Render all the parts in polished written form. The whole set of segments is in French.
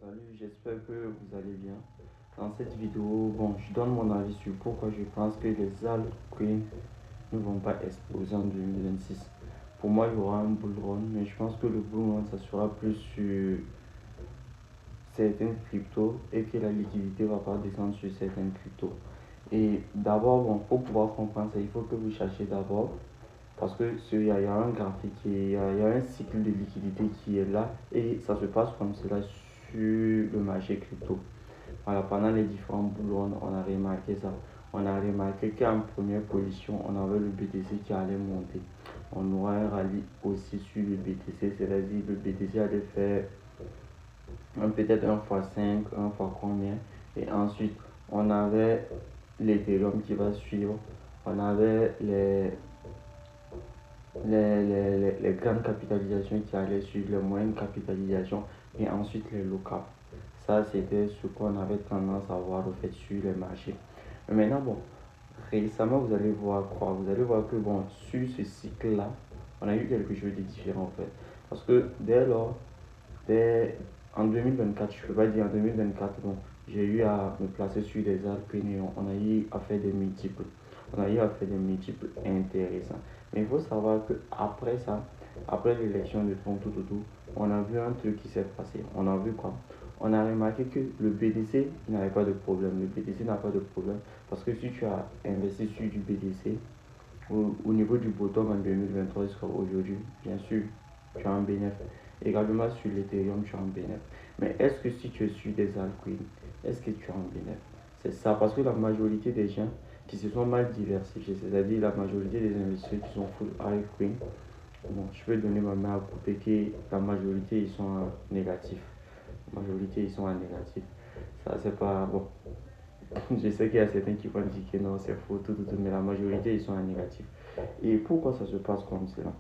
Salut, j'espère que vous allez bien. Dans cette vidéo, je donne mon avis sur pourquoi je pense que les altcoins ne vont pas exploser en 2026. Pour moi, il y aura un bull run, mais je pense que le bull run, ça sera plus sur certaines cryptos et que la liquidité va pas descendre sur certaines cryptos. Et d'abord, pour pouvoir comprendre ça, il faut que vous cherchiez d'abord parce que y a un graphique, il y a un cycle de liquidité qui est là et ça se passe comme cela sur le marché crypto. Voilà, pendant les différents boulots, on a remarqué ça. On a remarqué qu'en première position, on avait le BTC qui allait monter. On aura un rallye aussi sur le BTC, c'est-à-dire le BTC allait faire peut-être 1 fois 5, 1 fois combien. Et ensuite, on avait l'Ethereum qui va suivre. On avait les grandes capitalisations qui allaient suivre, les moyennes capitalisations et ensuite les locales. Ça, c'était ce qu'on avait tendance à voir au fait sur les marchés. Mais maintenant, récemment, vous allez voir quoi? Vous allez voir que, sur ce cycle-là, on a eu quelque chose de différent en fait. Parce que dès lors, en 2024, je ne peux pas dire en 2024, j'ai eu à me placer sur des altcoins, on a eu à faire des multiples. On a eu à faire des multiples intéressants. Mais il faut savoir que après ça, après l'élection de Trump, on a vu un truc qui s'est passé. On a vu quoi? On a remarqué que le BTC n'avait pas de problème. Le BTC n'a pas de problème parce que si tu as investi sur du BTC, au niveau du bottom en 2023 jusqu'à aujourd'hui, bien sûr, tu as un bénéfice. Également sur l'Ethereum, tu as un bénéfice. Mais est-ce que si tu es sur des altcoins, est-ce que tu as un bénéfice? C'est ça, parce que la majorité des gens qui se sont mal diversifiés, c'est-à-dire la majorité des investisseurs qui sont full altcoin, je peux donner ma main à couper que la majorité ils sont en négatif. La majorité ils sont en négatif. Ça, c'est pas bon. Je sais qu'il y a certains qui vont dire que non, c'est faux, mais la majorité ils sont en négatif. Et pourquoi ça se passe comme cela?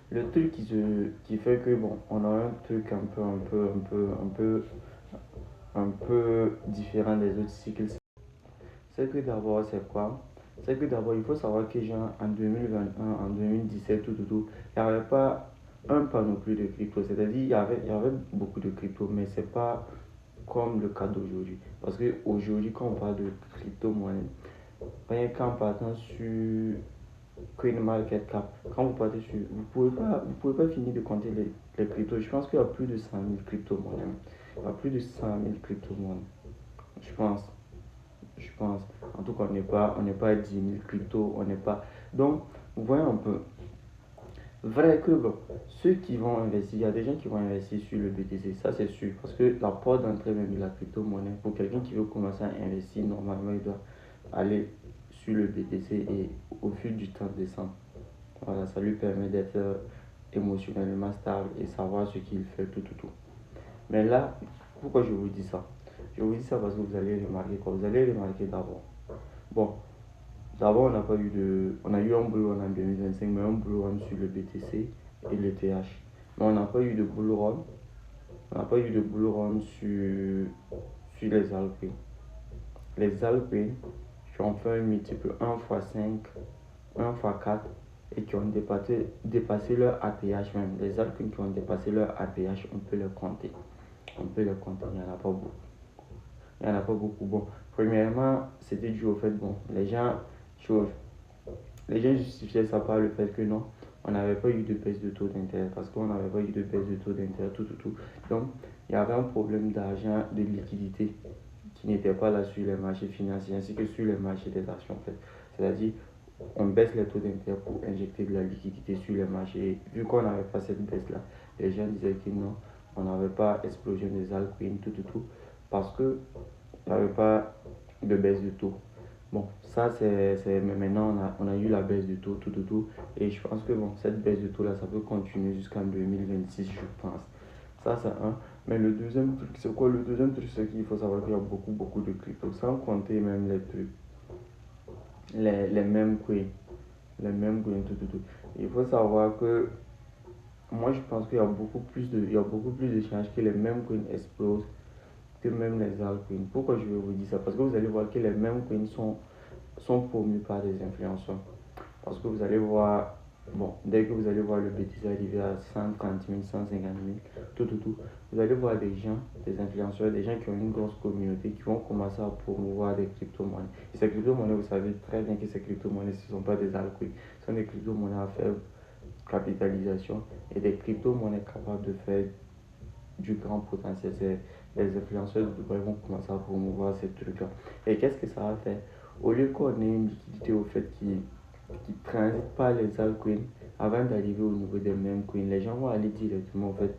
Le truc qui fait que on a un truc un peu différent des autres cycles, c'est que d'abord c'est quoi? C'est que d'abord il faut savoir que genre en 2021, en 2017, il n'y avait pas un panoplie de crypto. C'est-à-dire il y avait beaucoup de crypto, mais c'est pas comme le cas d'aujourd'hui. Parce qu'aujourd'hui, quand on parle de crypto-monnaie, rien qu'en partant sur CoinMarketCap, quand vous partez sur, vous pouvez pas finir de compter les cryptos. Je pense qu'il y a plus de 100 000 crypto-monnaies. Il y a plus de 100 000 crypto-monnaies. Je pense. Je pense. En tout cas, on n'est pas à 10 000 cryptos. On n'est pas. Donc, vous voyez un peu. Vrai que ceux qui vont investir, il y a des gens qui vont investir sur le BTC, ça c'est sûr. Parce que la porte d'entrée même de la crypto-monnaie, pour quelqu'un qui veut commencer à investir, normalement, il doit aller sur le BTC et au fil du temps descendre. Voilà, ça lui permet d'être émotionnellement stable et savoir ce qu'il fait, tout. Mais là, pourquoi je vous dis ça? Je vous dis ça parce que vous allez remarquer quoi? Vous allez remarquer d'abord. Bon, d'abord, on a eu un bull run en 2025, mais un bull run sur le BTC et le TH. Mais on n'a pas eu de bull run. On n'a pas eu de bull run sur les altcoins. Les altcoins qui ont fait un multiple 1 fois 5, 1 fois 4 et qui ont dépassé leur ATH même. Les altcoins qui ont dépassé leur ATH, on peut les compter. On peut les compter, il n'y en a pas beaucoup. Il n'y en a pas beaucoup. Bon, premièrement, c'était dû au fait, les gens justifiaient ça par le fait que non, on n'avait pas eu de baisse de taux d'intérêt parce qu'on n'avait pas eu de baisse de taux d'intérêt, tout. Donc, il y avait un problème d'argent, de liquidité qui n'était pas là sur les marchés financiers ainsi que sur les marchés des actions en fait. C'est-à-dire, on baisse les taux d'intérêt pour injecter de la liquidité sur les marchés. Et vu qu'on n'avait pas cette baisse-là, les gens disaient que non, on n'avait pas explosion des altcoins, tout, parce que il n'y avait pas de baisse de taux. Bon, ça mais maintenant on a eu la baisse de taux, tout. Et je pense que cette baisse de taux là, ça peut continuer jusqu'en 2026, je pense. Ça, c'est un. Mais le deuxième truc, c'est quoi? Le deuxième truc, c'est qu'il faut savoir qu'il y a beaucoup de crypto, sans compter même les trucs, les mêmes coins, tout. Il faut savoir que moi, je pense qu'il y a beaucoup plus de chances que les mêmes coins explosent que même les altcoins. Pourquoi je vais vous dire ça? Parce que vous allez voir que les mêmes coins sont promus par des influenceurs. Parce que vous allez voir, Bon, dès que vous allez voir le BTC arriver à 130 000, 150 000, tout, vous allez voir des gens, des influenceurs, des gens qui ont une grosse communauté qui vont commencer à promouvoir des crypto-monnaies. Et ces crypto-monnaies, vous savez très bien que ces crypto-monnaies, ce ne sont pas des altcoins, ce sont des crypto-monnaies à faible capitalisation et des crypto-monnaies capables de faire du grand potentiel. C'est les influenceurs de Dubaï vont commencer à promouvoir ces trucs-là. Et qu'est-ce que ça va faire? Au lieu qu'on ait une liquidité au fait qui transite par les altcoins avant d'arriver au niveau des mêmes coins, les gens vont aller directement en fait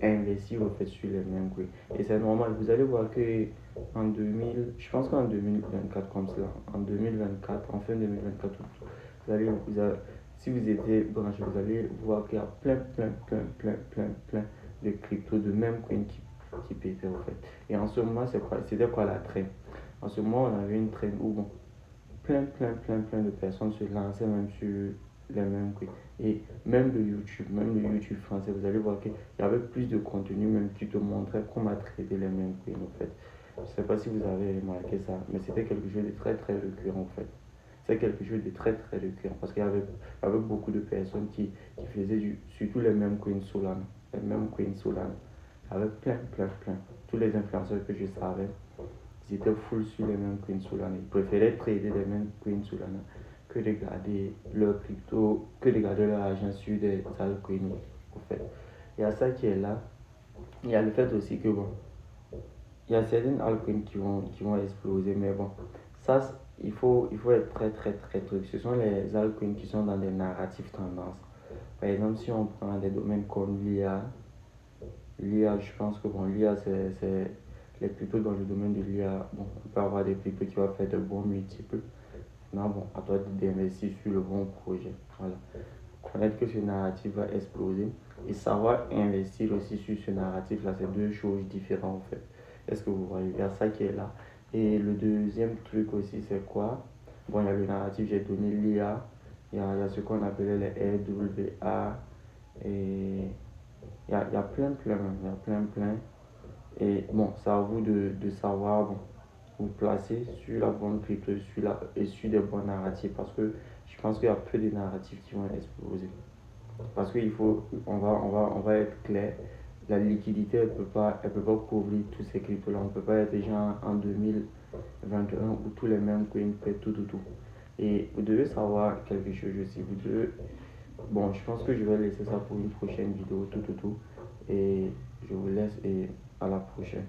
investir en fait sur les mêmes coins. Et c'est normal. Vous allez voir que en 2000, je pense qu'en 2024 comme cela, en 2024, en fin 2024, si vous étiez branché, vous allez voir qu'il y a plein de crypto, de même coin qui pétaient en fait. Et en ce moment, c'était quoi la traîne? En ce moment, on avait une traîne où bon, plein de personnes se lançaient même sur les mêmes coins. Et même le YouTube français, vous allez voir qu'il y avait plus de contenu même qui te montrait comment traiter les mêmes coins en fait. Je ne sais pas si vous avez remarqué ça, mais c'était quelque chose de très récurrent en fait. C'est quelque chose de très récurrent parce qu'il y avait beaucoup de personnes qui faisaient surtout les mêmes coins Solana. Les mêmes coins Solana. Il y avait plein. Tous les influenceurs que je savais, ils étaient full sur les mêmes coins Solana. Ils préféraient trader les mêmes coins Solana que de garder leur crypto, que de garder leur argent sur des altcoins. En fait, il y a ça qui est là. Il y a le fait aussi que bon, il y a certaines altcoins qui vont exploser, mais bon, ça, il faut être très truc. Ce sont les altcoins qui sont dans des narratifs tendances. Par exemple, si on prend des domaines comme l'IA, je pense que bon, l'IA, c'est les cryptos dans le domaine de l'IA. Bon, on peut avoir des cryptos qui vont faire de bons multiples. Non, bon, à toi d'investir sur le bon projet. Voilà. Connaître que ce narratif va exploser et savoir investir aussi sur ce narratif-là, c'est deux choses différentes en fait. Est-ce que vous voyez? Il y a ça qui est là. Et le deuxième truc aussi, c'est quoi? Bon, il y a le narratif, j'ai donné l'IA, il y a ce qu'on appelait les RWA, et il y a il y a plein. Et bon, c'est à vous de savoir bon, vous placer sur la bonne crypto et sur des bons narratifs parce que je pense qu'il y a peu de narratifs qui vont exploser. Parce qu'il faut, on va être clair, la liquidité, elle peut pas couvrir tous ces cryptos-là. On ne peut pas être déjà en 2021 où tous les mêmes coins pètent tout. Et vous devez savoir quelque chose aussi. Vous devez, bon, je pense que je vais laisser ça pour une prochaine vidéo, tout. Et je vous laisse et à la prochaine.